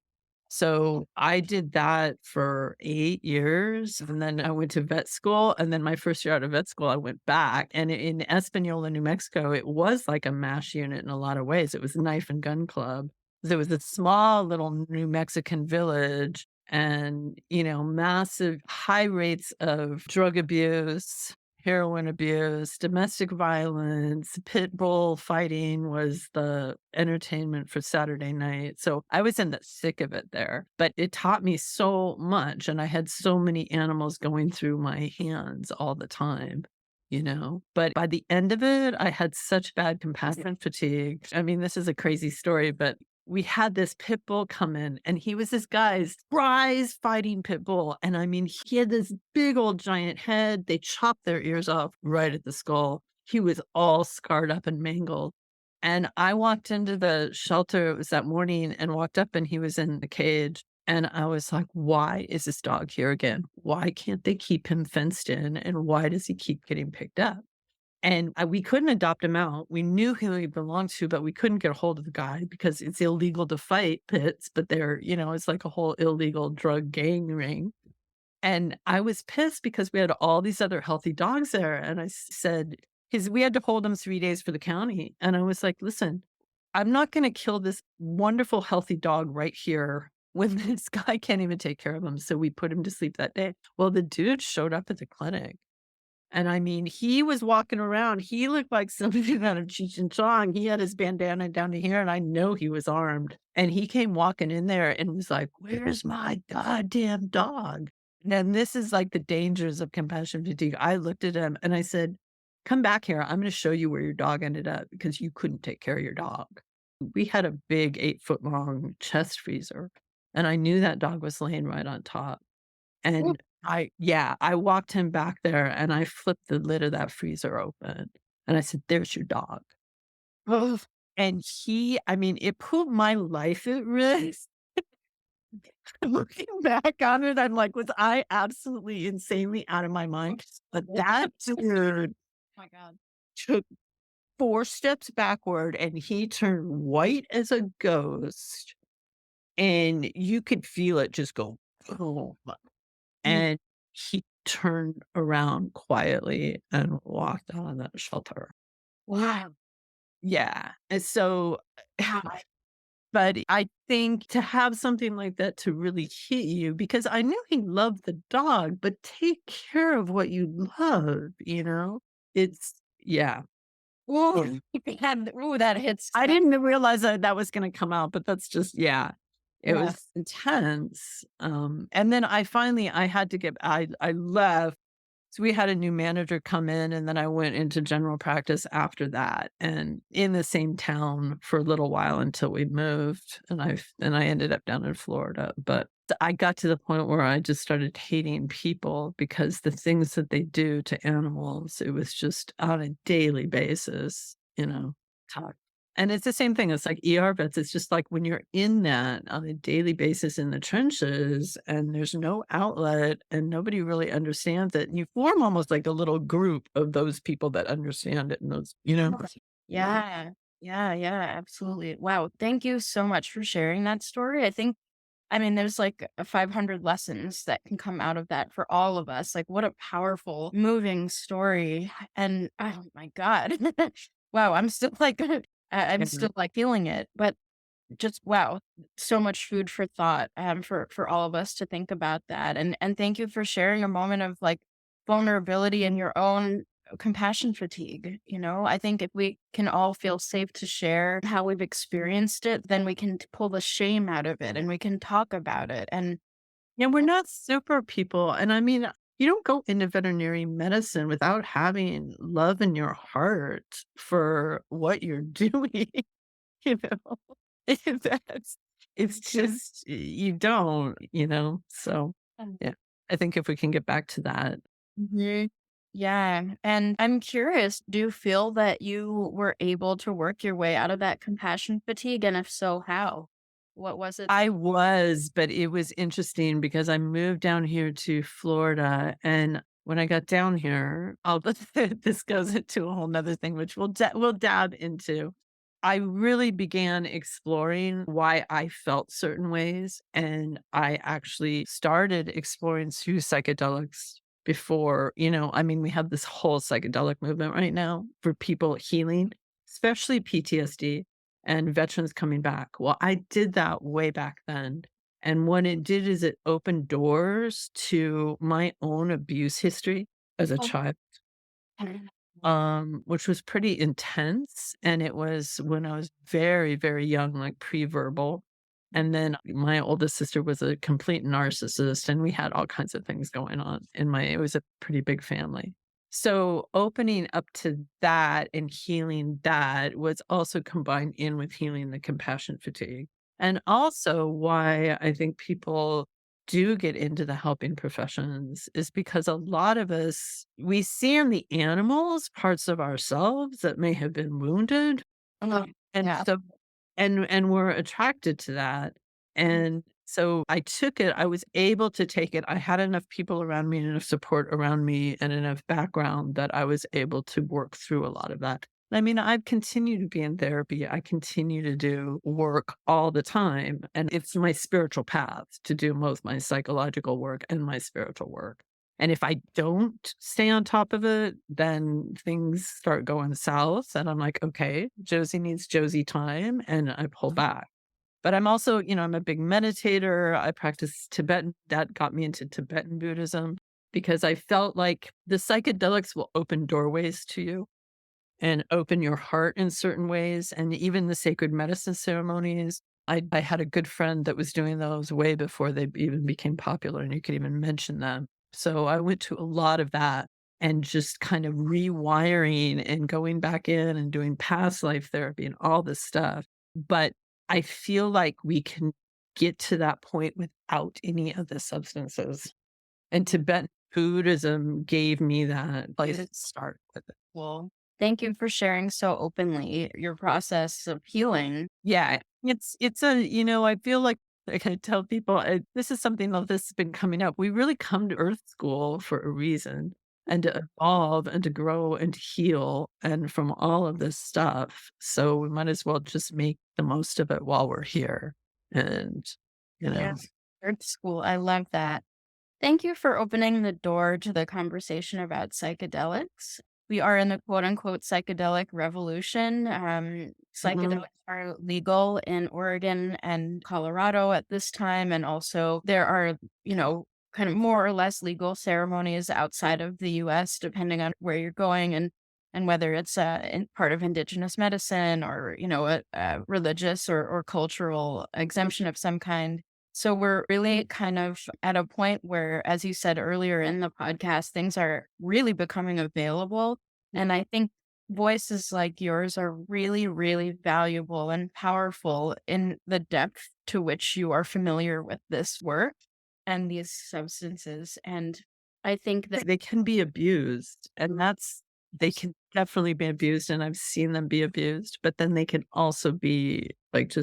So I did that for 8 years, and then I went to vet school, and then my first year out of vet school, I went back, and in Espanola, New Mexico, it was like a MASH unit in a lot of ways. It was a knife and gun club. There was a small little New Mexican village and, massive high rates of drug abuse, heroin abuse, domestic violence, pit bull fighting was the entertainment for Saturday night. So I was in the thick of it there, but it taught me so much. And I had so many animals going through my hands all the time. But by the end of it, I had such bad compassion fatigue. I mean, this is a crazy story, but we had this pit bull come in and he was this guy's prize fighting pit bull. And I mean, he had this big old giant head. They chopped their ears off right at the skull. He was all scarred up and mangled. And I walked into the shelter, it was that morning, and walked up and he was in the cage. And I was like, why is this dog here again? Why can't they keep him fenced in? And why does he keep getting picked up? And we couldn't adopt him out. We knew who he belonged to, but we couldn't get a hold of the guy because it's illegal to fight pits, but it's like a whole illegal drug gang ring. And I was pissed because we had all these other healthy dogs there. And I said, because we had to hold him 3 days for the county. And I was like, listen, I'm not going to kill this wonderful, healthy dog right here when this guy can't even take care of him. So we put him to sleep that day. Well, the dude showed up at the clinic. And I mean, he was walking around. He looked like something out of Cheech and Chong. He had his bandana down to here, and I know he was armed. And he came walking in there and was like, "Where's my goddamn dog?" And this is like the dangers of compassion fatigue. I looked at him and I said, "Come back here. I'm going to show you where your dog ended up because you couldn't take care of your dog." We had a big 8 foot long chest freezer, and I knew that dog was laying right on top. Ooh. And I walked him back there and I flipped the lid of that freezer open and I said, "There's your dog." Ugh. And I mean, it put my life at risk. Looking back on it, I'm like, was I absolutely insanely out of my mind? But that dude My God. took 4 steps backward and he turned white as a ghost, and you could feel it just go boom. Mm. And he turned around quietly and walked out of that shelter. Wow. Yeah, and so but I think to have something like that to really hit you because I knew he loved the dog, but take care of what you love, you know? It's yeah. Ooh, and ooh, that hits. I didn't realize that that was gonna come out, but that's just yeah. It Yeah. was intense, and then I had to get I left. So we had a new manager come in, and then I went into general practice after that, and in the same town for a little while until we moved, and I ended up down in Florida, but I got to the point where I just started hating people because the things that they do to animals, it was just on a daily basis, tough. And it's the same thing, it's like ER vets, it's just like when you're in that on a daily basis in the trenches and there's no outlet and nobody really understands it, and you form almost like a little group of those people that understand it and those. Yeah. Yeah, yeah, absolutely. Wow, thank you so much for sharing that story. I mean, there's like 500 lessons that can come out of that for all of us. Like, what a powerful, moving story. And oh my God. Wow, I'm still like, I'm Mhm. still like feeling it. But just wow, so much food for thought for all of us to think about that. And thank you for sharing a moment of like vulnerability and your own compassion fatigue. I think if we can all feel safe to share how we've experienced it, then we can pull the shame out of it and we can talk about it. And Yeah, we're not super people, and I mean, you don't go into veterinary medicine without having love in your heart for what you're doing. You know? That's it's just you don't. So, yeah, I think if we can get back to that. Mhm. Yeah. And I'm curious, do you feel that you were able to work your way out of that compassion fatigue? And if so, how? What was it? I was, but it was interesting because I moved down here to Florida, and when I got down here, this goes into a whole 'nother thing, which we'll dab into. I really began exploring why I felt certain ways, and I actually started exploring through psychedelics before, I mean, we have this whole psychedelic movement right now for people healing, especially PTSD and veterans coming back. Well, I did that way back then. And what it did is it opened doors to my own abuse history as a Oh, child, which was pretty intense. And it was when I was very, very young, like pre-verbal. And then my oldest sister was a complete narcissist, and we had all kinds of things going on it was a pretty big family. So opening up to that and healing that was also combined in with healing the compassion fatigue. And also why I think people do get into the helping professions is because a lot of us, we see in the animals parts of ourselves that may have been wounded. oh, And yeah. so and we're attracted to that. And So I took it. I was able to take it. I had enough people around me and enough support around me and enough background that I was able to work through a lot of that. I mean, I've continued to be in therapy. I continue to do work all the time. And it's my spiritual path to do both my psychological work and my spiritual work. And if I don't stay on top of it, then things start going south. And I'm like, okay, Josie needs Josie time. And I pull back. But I'm also, I'm a big meditator. I practice Tibetan. That got me into Tibetan Buddhism because I felt like the psychedelics will open doorways to you and open your heart in certain ways. And even the sacred medicine ceremonies, I had a good friend that was doing those way before they even became popular, and you could even mention them. So I went to a lot of that and just kind of rewiring and going back in and doing past life therapy and all this stuff. But I feel like we can get to that point without any of the substances. And Tibetan Buddhism gave me that place to start with it. Well, thank you for sharing so openly your process of healing. Yeah, it's I feel like I tell people, this is something that this has been coming up. We really come to Earth School for a reason and to evolve and to grow and to heal and from all of this stuff. So we might as well just make the most of it while we're here. And, you know, Yes. Earth School. I love that. Thank you for opening the door to the conversation about psychedelics. We are in the quote unquote psychedelic revolution. mhm, Psychedelics are legal in Oregon and Colorado at this time. And also, there are, kind of more or less legal ceremonies outside of the US, depending on where you're going and whether it's part of indigenous medicine or, a religious or cultural exemption of some kind. So we're really kind of at a point where, as you said earlier in the podcast, things are really becoming available. And I think voices like yours are really, really valuable and powerful in the depth to which you are familiar with this work and these substances. And I think that, they can be abused. And they can definitely be abused. And I've seen them be abused, but then they can also be like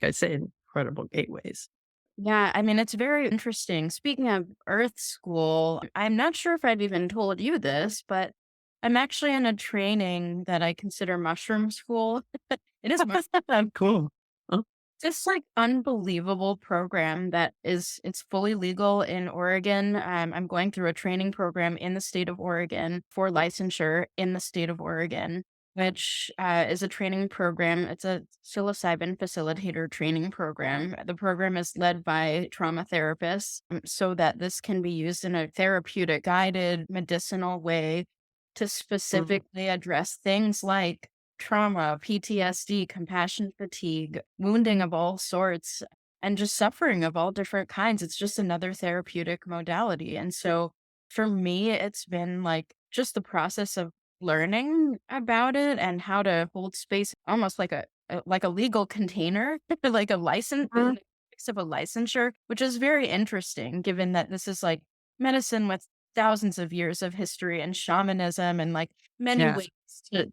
I say, incredible gateways. yeah, I mean, it's very interesting. Speaking of Earth School, I'm not sure if I've even told you this, but I'm actually in a training that I consider mushroom school. It is Cool. Oh, this like unbelievable program that it's fully legal in Oregon. I'm going through a training program in the state of Oregon for licensure in the state of Oregon, which is a training program. It's a psilocybin facilitator training program. The program is led by trauma therapists so that this can be used in a therapeutic, guided, medicinal way to mhm, specifically address things like trauma, PTSD, compassion fatigue, wounding of all sorts, and just suffering of all different kinds. It's just another therapeutic modality. And so for me, it's been like just the process of learning about it and how to hold space almost like a legal container, like a license in mhm. the context of a licensure, which is very interesting given that this is like medicine with thousands of years of history and shamanism and like many Yeah. ways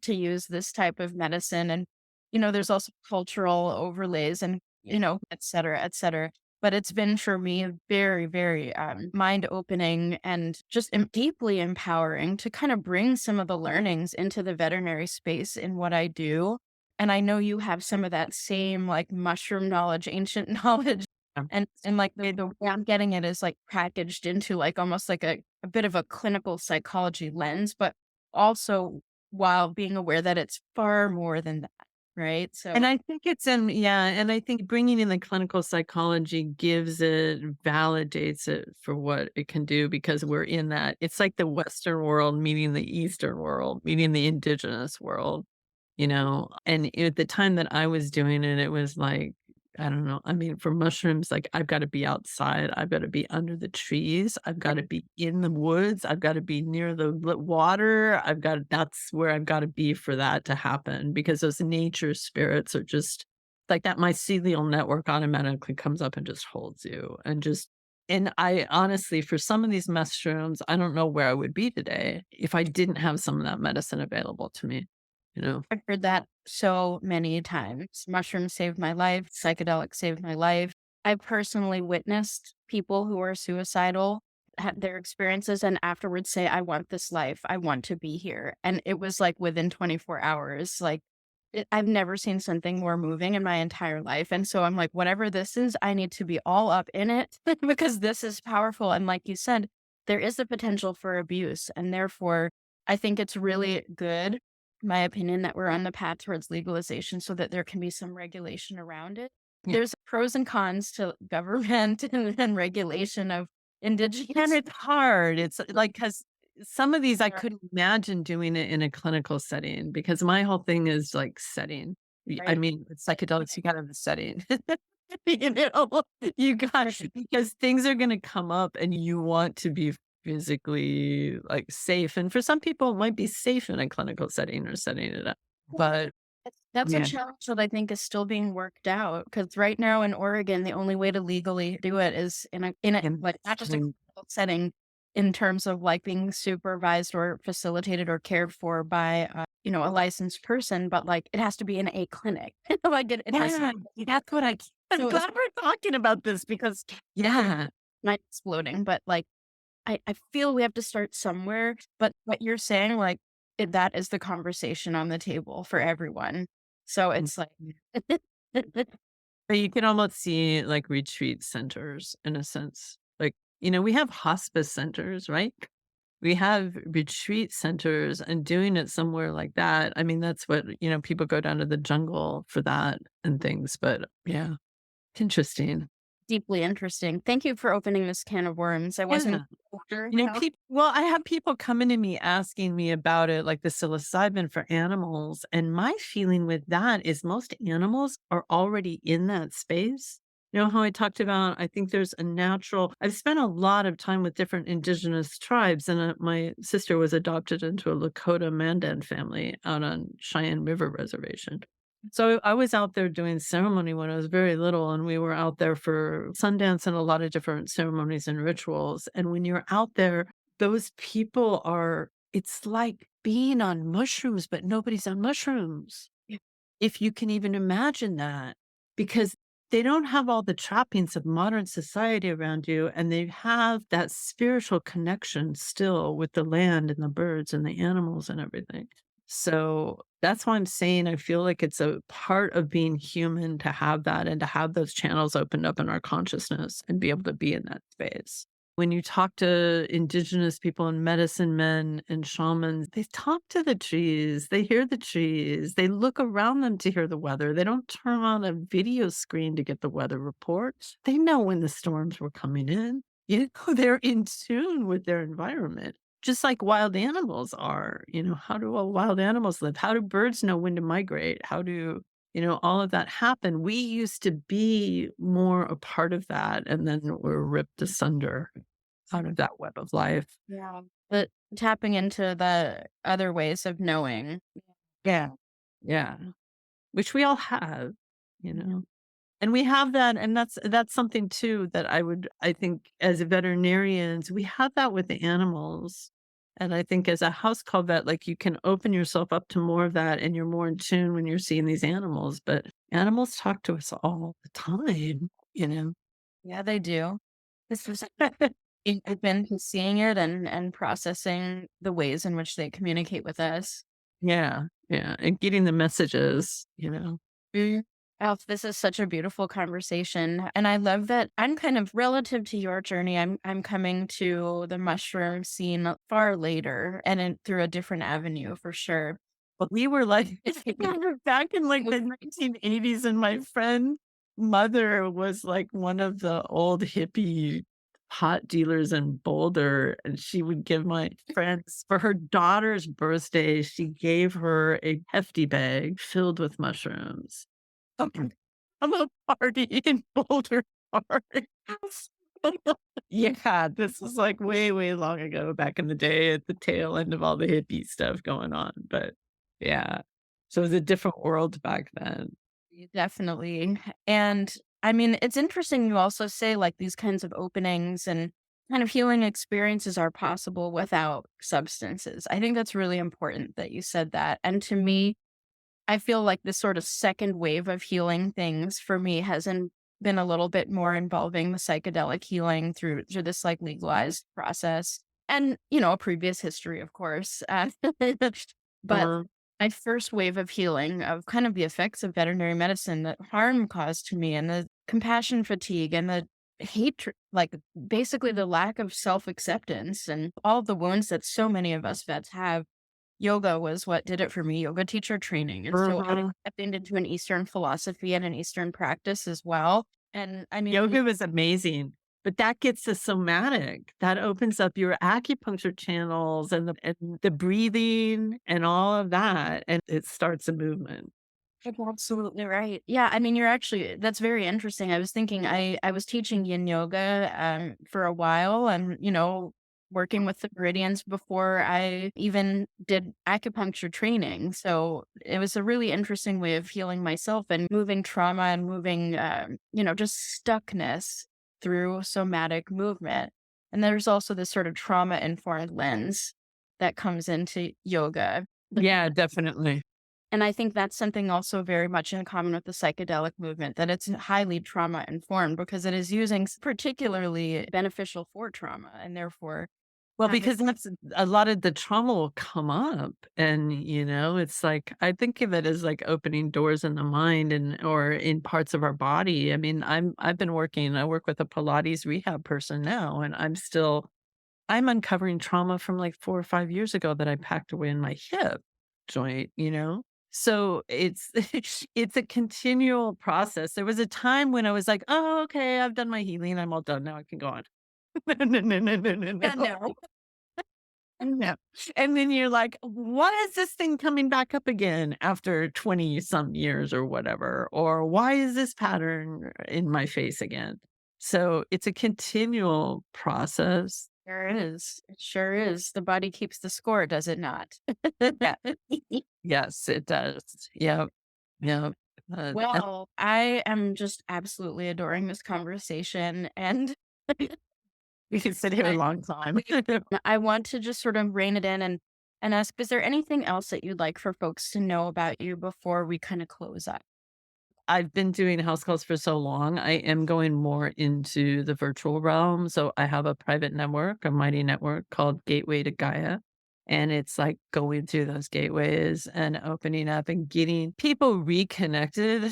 to use this type of medicine. And, there's also cultural overlays and, et cetera, et cetera. But it's been for me very, very mind opening and just deeply empowering to kind of bring some of the learnings into the veterinary space in what I do. And I know you have some of that same like mushroom knowledge, ancient knowledge. Yeah. And like the way I'm getting it is like packaged into like almost like a bit of a clinical psychology lens, but also while being aware that it's far more than that, right? And So I think and I think bringing in the clinical psychology validates it for what it can do because we're in that. It's like the Western world meeting the Eastern world, meeting the indigenous world. And at the time that I was doing it, it was like, I don't know. I mean, for mushrooms, like I've got to be outside. I've got to be under the trees. I've got to be in the woods. I've got to be near the water. That's where I've got to be for that to happen because those nature spirits are just like that mycelial network automatically comes up and just holds you and I honestly, for some of these mushrooms, I don't know where I would be today if I didn't have some of that medicine available to me, you know? I've heard that so many times. Mushrooms saved my life, psychedelics saved my life. I personally witnessed people who are suicidal had their experiences and afterwards say, "I want this life. I want to be here." And it was like within 24 hours. Like I've never seen something more moving in my entire life. And so I'm like, whatever this is, I need to be all up in it because this is powerful. And like you said, there is the potential for abuse. And therefore, I think it's really good, my opinion, that we're on the path towards legalization so that there can be some regulation around it. Yeah. There's pros and cons to government and regulation of And indigenous. it's hard. It's like, because some of these I Sure. couldn't imagine doing it in a clinical setting because my whole thing is like setting. I Right. mean, with psychedelics, you got to have the setting. You know, you got because things are going to come up and you want to be physically like safe. And for some people, it might be safe in a clinical setting or setting it up. But That's a yeah, challenge that I think is still being worked out because right now in Oregon, the only way to legally do it is in a and like not just a and clinical setting in terms of like being supervised or facilitated or cared for by a licensed person, but like it has to be in a clinic. Like it has yeah, that's what I'm so it's glad we're talking about this because yeah, not exploding, but like I feel we have to start somewhere, but what you're saying, like, that is the conversation on the table for everyone. So mm, it's like but you can almost see like retreat centers in a sense. Like, we have hospice centers, right? We have retreat centers and doing it somewhere like that. I mean, that's what, people go down to the jungle for that and things. But yeah, interesting. deeply interesting. Thank you for opening this can of worms. I wasn't Yeah. sure how. Well, I have people coming to me asking me about it, like the psilocybin for animals. And my feeling with that is most animals are already in that space. You know how I talked about, I think there's a natural, I've spent a lot of time with different indigenous tribes, and my sister was adopted into a Lakota Mandan family out on Cheyenne River Reservation. So I was out there doing ceremony when I was very little, and we were out there for Sundance and a lot of different ceremonies and rituals. And when you're out there, those people are, it's like being on mushrooms, but nobody's on mushrooms. Yeah. If you can even imagine that, because they don't have all the trappings of modern society around you, and they have that spiritual connection still with the land and the birds and the animals and everything. So that's why I'm saying I feel like it's a part of being human to have that and to have those channels opened up in our consciousness and be able to be in that space. When you talk to indigenous people and medicine men and shamans, they talk to the trees, they hear the trees, they look around them to hear the weather. They don't turn on a video screen to get the weather reports. They know when the storms were coming in. They're in tune with their environment. Just like wild animals are, how do all wild animals live? How do birds know when to migrate? How do, all of that happen? We used to be more a part of that, and then we're ripped asunder out of that web of life. Yeah. But tapping into the other ways of knowing. Yeah. Yeah. Which we all have, you know. And we have that, and that's something too that I think as veterinarians, we have that with the animals. And I think as a house call vet, like you can open yourself up to more of that and you're more in tune when you're seeing these animals. But animals talk to us all the time. Yeah, they do. This is open to seeing it and processing the ways in which they communicate with us. Yeah. Yeah. And getting the messages. Mm. Alf, this is such a beautiful conversation, and I love that I'm kind of relative to your journey. I'm coming to the mushroom scene far later and through a different avenue for sure. But we were like back in like the 1980s, and my friend mother was like one of the old hippie pot dealers in Boulder, and she would give my friends for her daughter's birthday, she gave her a hefty bag filled with mushrooms. Okay. From a party in Boulder Park. Yeah, this was like way, way long ago back in the day at the tail end of all the hippie stuff going on. But yeah, so it was a different world back then. Definitely. And I mean, it's interesting you also say like these kinds of openings and kind of healing experiences are possible without substances. I think that's really important that you said that. And to me, I feel like this sort of second wave of healing things for me has been a little bit more involving the psychedelic healing through this like legalized process and, a previous history, of course. But Uh, my first wave of healing of kind of the effects of veterinary medicine, the harm caused to me and the compassion fatigue and the hatred, like basically the lack of self acceptance and all the wounds that so many of us vets have. Yoga was what did it for me, yoga teacher training. And so I mhm. stepped into an Eastern philosophy and an Eastern practice as well. And I mean, Yoga was amazing, but that gets the somatic. That opens up your acupuncture channels and the breathing and all of that, and it starts a movement. you're absolutely right. Yeah, I mean, that's very interesting. I was thinking I was teaching yin yoga for a while and, working with the meridians before I even did acupuncture training. So it was a really interesting way of healing myself and moving trauma and moving, just stuckness through somatic movement. And there's also this sort of trauma informed lens that comes into yoga. Yeah, definitely. And I think that's something also very much in common with the psychedelic movement, that it's highly trauma informed because it is using particularly beneficial for trauma and therefore Well, having because that's a lot of the trauma will come up and, it's like I think of it as like opening doors in the mind and or in parts of our body. I mean, I work with a Pilates rehab person now, and I'm uncovering trauma from like 4 or 5 years ago that I packed away in my hip joint. So it's it's a continual process. There was a time when I was like, "Oh, okay, I've done my healing. I'm all done now. I can go on." No, no, no, no, no, no, yeah, no. no. No. And then you're like, "Why is this thing coming back up again after 20 some years or whatever? Or why is this pattern in my face again?" So it's a continual process. Sure is. It sure is. The body keeps the score, does it not? Yeah. Yes, it does. Yep. Yep. And Well, I am just absolutely adoring this conversation. And we can sit here a I, long time. I want to just sort of rein it in and ask, is there anything else that you'd like for folks to know about you before we kind of close up? I've been doing house calls for so long. I am going more into the virtual realm. So I have a private network, a mighty network called Gateway to Gaia. And it's like going through those gateways and opening up and getting people reconnected,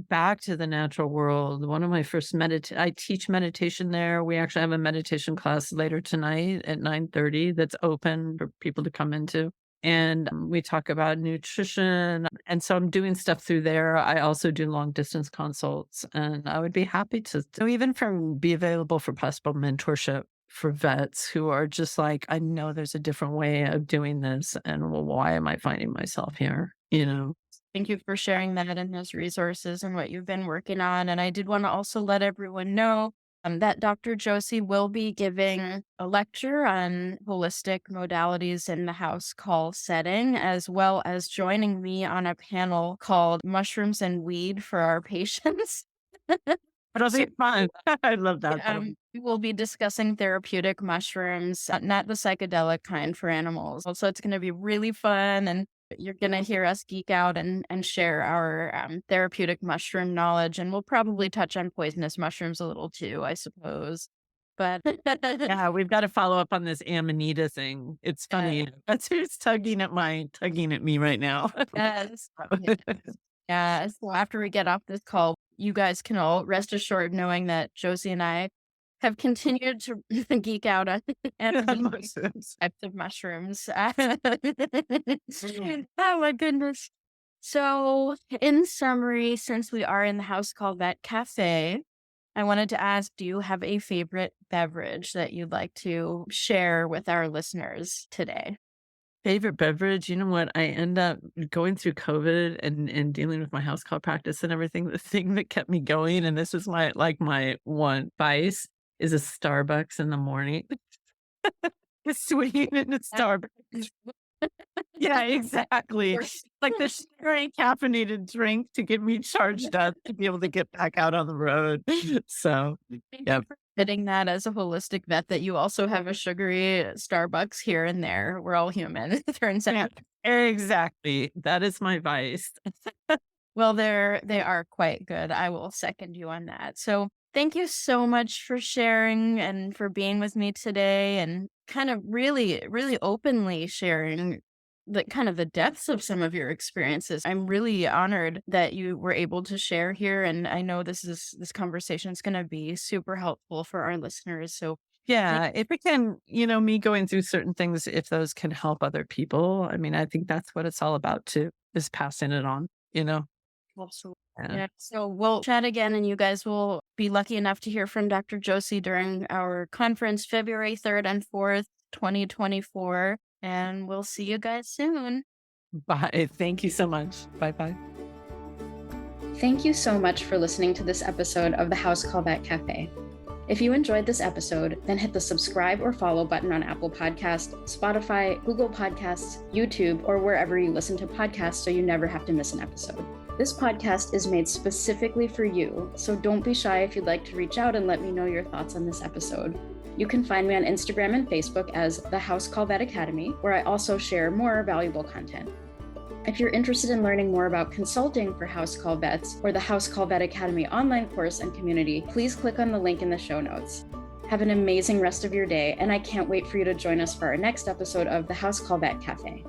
back to the natural world. One of my first I teach meditation there. We actually have a meditation class later tonight at 9:30 that's open for people to come into. And we talk about nutrition. And so I'm doing stuff through there. I also do long distance consults, and I would be happy to even be available for possible mentorship for vets who are just like, I know there's a different way of doing this. And well, why am I finding myself here? Thank you for sharing that and those resources and what you've been working on. And I did want to also let everyone know that Dr. Josie will be giving a lecture on holistic modalities in the house call setting, as well as joining me on a panel called Mushrooms and Weed for Our Patients. It'll be fun. I love that. We will be discussing therapeutic mushrooms, not the psychedelic kind for animals. So it's going to be really fun, and you're going to hear us geek out and share our therapeutic mushroom knowledge. And we'll probably touch on poisonous mushrooms a little too, I suppose. But Yeah, we've got to follow up on this Amanita thing. It's funny. That's who's tugging at me right now. yes. Yeah. So after we get off this call, you guys can all rest assured knowing that Josie and I have continued to geek out on Mushrooms. types of mushrooms. Oh my goodness. So, in summary, since we are in the house called Vet Cafe, I wanted to ask, do you have a favorite beverage that you'd like to share with our listeners today? Favorite beverage? You know what? I end up going through COVID and dealing with my house call practice and everything. The thing that kept me going, and this was my one vice, is a Starbucks in the morning. It's sweet in a Starbucks. Yeah, exactly. Like the sugary caffeinated drink to get me charged up to be able to get back out on the road. So, Thank yeah, you for fitting that as a holistic vet that you also have a sugary Starbucks here and there. We're all human. Turns yeah, out. exactly. That is my vice. Well, they are quite good. I will second you on that. So thank you so much for sharing and for being with me today and kind of really, really openly sharing the depths of some of your experiences. I'm really honored that you were able to share here. And I know this conversation is gonna be super helpful for our listeners. So thank Yeah, if it can, me going through certain things, if those can help other people, I mean, I think that's what it's all about too, is passing it on, you know? you. Absolutely. Yeah. Yeah. So we'll chat again and you guys will be lucky enough to hear from Dr. Josie during our conference February 3rd and 4th, 2024. And we'll see you guys soon. Bye. Thank you so much. Bye bye. Thank you so much for listening to this episode of the House Call Vet Cafe. If you enjoyed this episode, then hit the subscribe or follow button on Apple Podcasts, Spotify, Google Podcasts, YouTube, or wherever you listen to podcasts so you never have to miss an episode. This podcast is made specifically for you, so don't be shy if you'd like to reach out and let me know your thoughts on this episode. You can find me on Instagram and Facebook as The House Call Vet Academy, where I also share more valuable content. If you're interested in learning more about consulting for house call vets or the House Call Vet Academy online course and community, please click on the link in the show notes. Have an amazing rest of your day, and I can't wait for you to join us for our next episode of the House Call Vet Cafe.